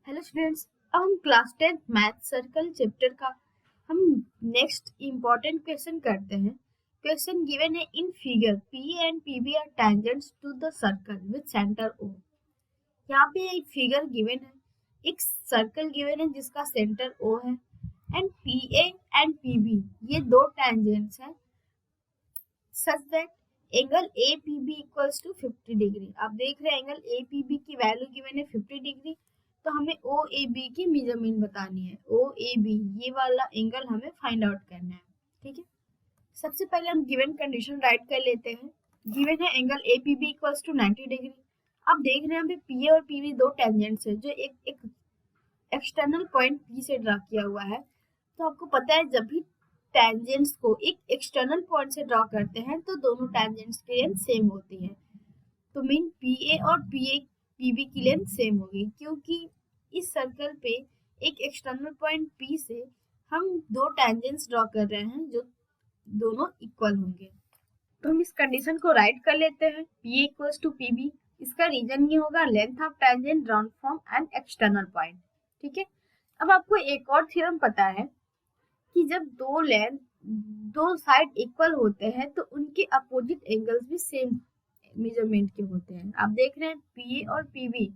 Hello students, अब हम class 10 math circle chapter का हम नेक्स्ट इम्पोर्टेंट क्वेश्चन करते हैं। क्वेश्चन गिवन है in figure P and P B are tangents to the circle with centre O. यहाँ पे एक फिगर गिवन है, एक सर्कल गिवन है जिसका सेंटर ओ है and P A and P B ये दो टेंजेंट्स हैं such that angle A P B equals to 50 degree. आप देख रहे हैं एंगल ए पी बी की वैल्यू गिवन है 50 डिग्री, तो हमें ओ ए बी की मेजरमेंट बतानी है। ओ ए बी ये वाला एंगल हमें फाइंड आउट करना है। ठीक है, सबसे पहले हम गिवन कंडीशन राइट कर लेते हैं। गिवन है angle A P B equals to 90 degree. आप देख रहे हैं यहाँ पे पी ए और पी बी दो टेंजेंट्स है जो एक एक्सटर्नल पॉइंट पी से ड्रा किया हुआ है। तो आपको पता है जब भी टेंजेंट्स को एक एक्सटर्नल पॉइंट से ड्रॉ करते हैं तो दोनों टेंजेंट्स की लेंथ सेम होती है। तो मीन पी ए और पी बी की लेंथ सेम होगी, क्योंकि इस सर्कल पे एक एक्सटर्नल पॉइंट पी से हम दो टेंजेंट्स ड्रॉ कर रहे हैं जो दोनों इक्वल होंगे। तो हम इस कंडीशन को राइट कर लेते हैं, P equals to P B. इसका रीजन ये होगा length of tangent drawn from an external point. ठीक है, अब आपको एक और थ्योरम पता है कि जब दो साइड इक्वल होते हैं तो उनके अपोजिट एंगल्स भी सेम मेजरमेंट के होते हैं। आप देख रहे हैं पी ए और पी बी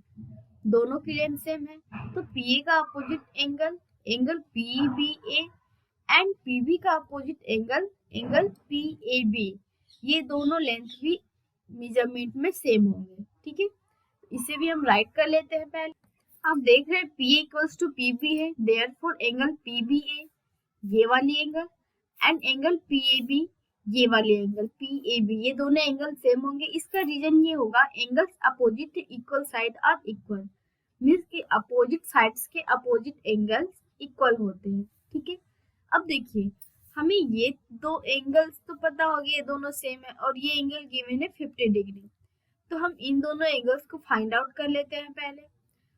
दोनों की लेंथ सेम है, तो पी ए का opposite angle P B A and P B का opposite angle P A B ये दोनों लेंथ भी मेजरमेंट में सेम होंगे। ठीक है, इसे भी हम राइट कर लेते हैं। पहले आप देख रहे हैं P equals to P B है, therefore angle P B A ये वाली angle and angle P A B ये वाले एंगल पी ए बी ये दोनों एंगल सेम होंगे। इसका रीजन ये होगा angles opposite equal side are equal, means कि अपोजिट साइड्स के अपोजिट एंगल्स इक्वल होते हैं। ठीक है, अब देखिए हमें ये दो एंगल्स तो पता हो गए ये दोनों सेम है और ये एंगल गिवन है 50 डिग्री, तो हम इन दोनों एंगल्स को फाइंड आउट कर लेते हैं। पहले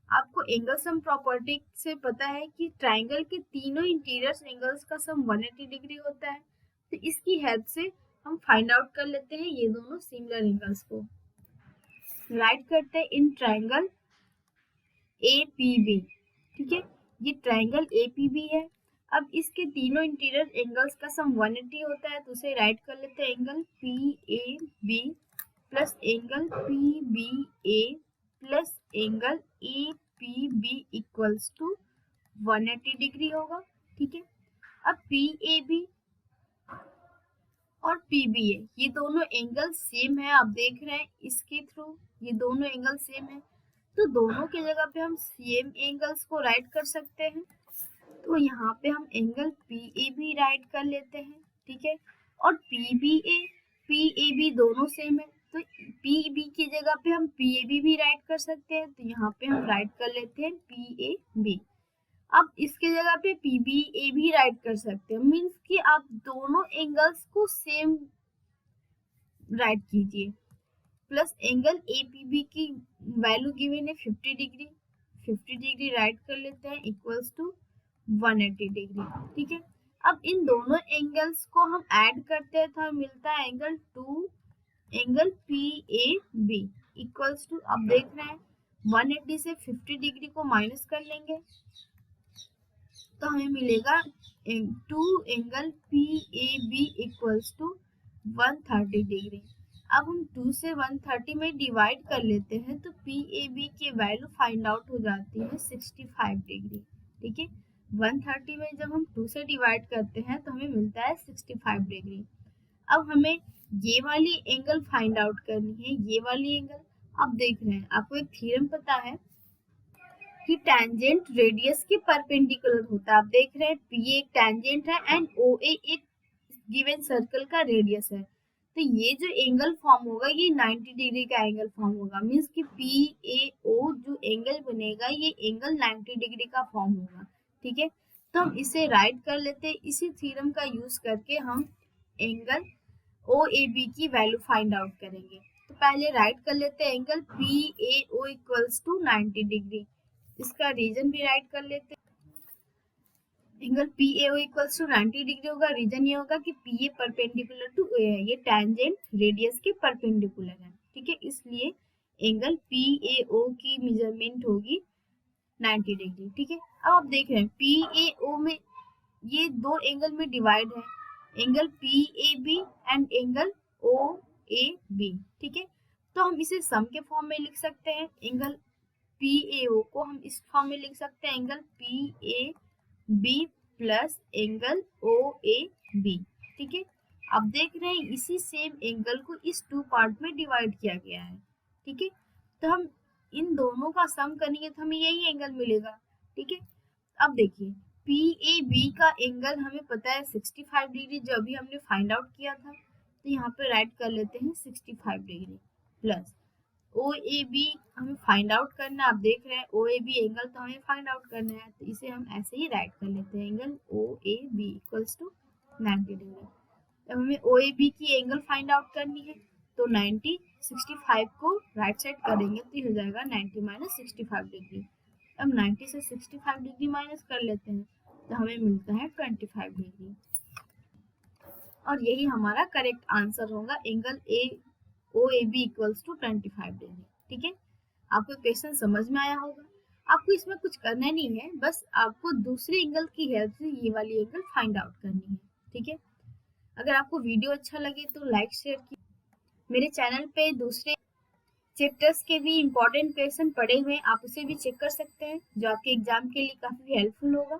आपको एंगल सम प्रॉपर्टी से पता है कि ट्राइंगल के तीनों इंटीरियर एंगल्स का सम 180 डिग्री होता है, तो इसकी हेल्प से हम फाइंड आउट कर लेते हैं ये दोनों सिमिलर एंगल्स को। राइट करते हैं in triangle A P B. ठीक है, ये ट्राइंगल ए पी बी है। अब इसके तीनों इंटीरियर एंगल्स का सम 180 होता है, तो उसे राइट कर लेते हैं angle P A B plus angle P B A plus angle A P B equals to 180 degree होगा। ठीक है, अब पी ए बी और पी बी ए ये दोनों एंगल सेम है। आप देख रहे हैं इसके थ्रू ये दोनों एंगल सेम है, तो दोनों की जगह पे हम सेम एंगल्स को राइट कर सकते हैं। तो यहाँ पे हम angle P A B write कर लेते हैं। ठीक है, और पी ए बी दोनों सेम है, तो पी बी की जगह पे हम पी ए बी भी राइट कर सकते हैं। तो यहाँ पे हम राइट कर लेते हैं पी ए बी। अब इसके जगह पे पी बी ए भी राइट कर सकते हैं, मीन्स कि आप दोनों एंगल्स को सेम राइट कीजिए। Plus angle A P B की वैल्यू गिवन है 50 डिग्री, 50 डिग्री राइट कर लेते हैं इक्वल्स टू 180 डिग्री। ठीक है, अब इन दोनों एंगल्स को हम ऐड करते हैं तो हमें मिलता है angle P A B equals to, अब देख रहे हैं 180 से 50 डिग्री को माइनस कर लेंगे तो हमें मिलेगा 2 angle P A B equals to 130 degree. अब हम 2 से 130 में डिवाइड कर लेते हैं तो पी ए बी की वैल्यू फाइंड आउट हो जाती है 65 डिग्री। ठीक है, 130 में जब हम 2 से डिवाइड करते हैं तो हमें मिलता है 65 डिग्री। अब हमें ये वाली एंगल फाइंड आउट करनी है, ये वाली एंगल। अब देख रहे हैं आपको एक थ्योरम पता है कि टैंजेंट रेडियस के परपेंडिकुलर होता है। आप देख रहे हैं पी एक टैंजेंट है एंड ओ ए एक गिवन सर्कल का रेडियस है, तो ये जो एंगल फॉर्म होगा ये 90 डिग्री का एंगल फॉर्म होगा, मींस कि पी ए ओ जो एंगल बनेगा ये एंगल 90 डिग्री का फॉर्म होगा। ठीक है, तो हम इसे राइट कर लेते हैं। इसी थ्योरम का यूज करके हम एंगल ओ ए बी की वैल्यू फाइंड आउट करेंगे। तो पहले राइट कर लेते हैं angle P A O equals to 90 degree, इसका रीजन भी राइट कर लेते हैं। Angle P A O equals to 90 degree होगा, रीजन ये होगा कि P A perpendicular to A है, ये टैंजेंट रेडियस के परपेंडिकुलर है। ठीक है, इसलिए एंगल पी ए ओ की मेजरमेंट होगी 90 डिग्री। ठीक है, अब आप देख रहे हैं PAO में ये दो एंगल में डिवाइड है, angle PAB and angle OAB। ठीक है, तो हम इसे सम के फॉर्म में लिख सकते हैं। एंगल PAO को हम इस फॉर्म में लिख सकते हैं, angle PAB plus angle OAB। ठीक है, अब देख रहे हैं इसी सेम एंगल को इस टू पार्ट में डिवाइड किया गया है। ठीक है, तो हम इन दोनों का सम करेंगे तो हमें यही एंगल मिलेगा। ठीक है, अब देखिए PAB का एंगल हमें पता है 65 डिग्री, जो अभी हमने फाइंड आउट किया था, तो यहाँ पे राइट कर लेते हैं 65 डिग्री प्लस OAB हमें फाइंड आउट करना है। आप देख रहे हैं OAB एंगल तो हमें फाइंड आउट करना है, तो इसे हम ऐसे ही राइट कर लेते हैं, angle OAB equals to 90 degree. अब हमें OAB की एंगल फाइंड आउट करनी है, तो 90 65 को राइट साइड करेंगे तो ये हो जाएगा 90 माइनस 65 डिग्री। अब 90 से 65 डिग्री माइनस कर लेते हैं तो हमें मिलता है 25 डिग्री, और यही हमारा करेक्ट आंसर होगा, angle OAB equals to 25 degree. ठीक है, आपको क्वेश्चन समझ में आया होगा। आपको इसमें कुछ करना नहीं है, बस आपको दूसरे एंगल की हेल्प से ये वाली एंगल फाइंड आउट करनी है। ठीक है, अगर आपको वीडियो अच्छा लगे तो लाइक शेयर कीजिए। मेरे चैनल पे दूसरे चैप्टर्स के भी इम्पोर्टेंट क्वेश्चन पड़े हुए हैं, आप उसे भी चेक कर सकते हैं, जो आपके एग्जाम के लिए काफ़ी हेल्पफुल होगा।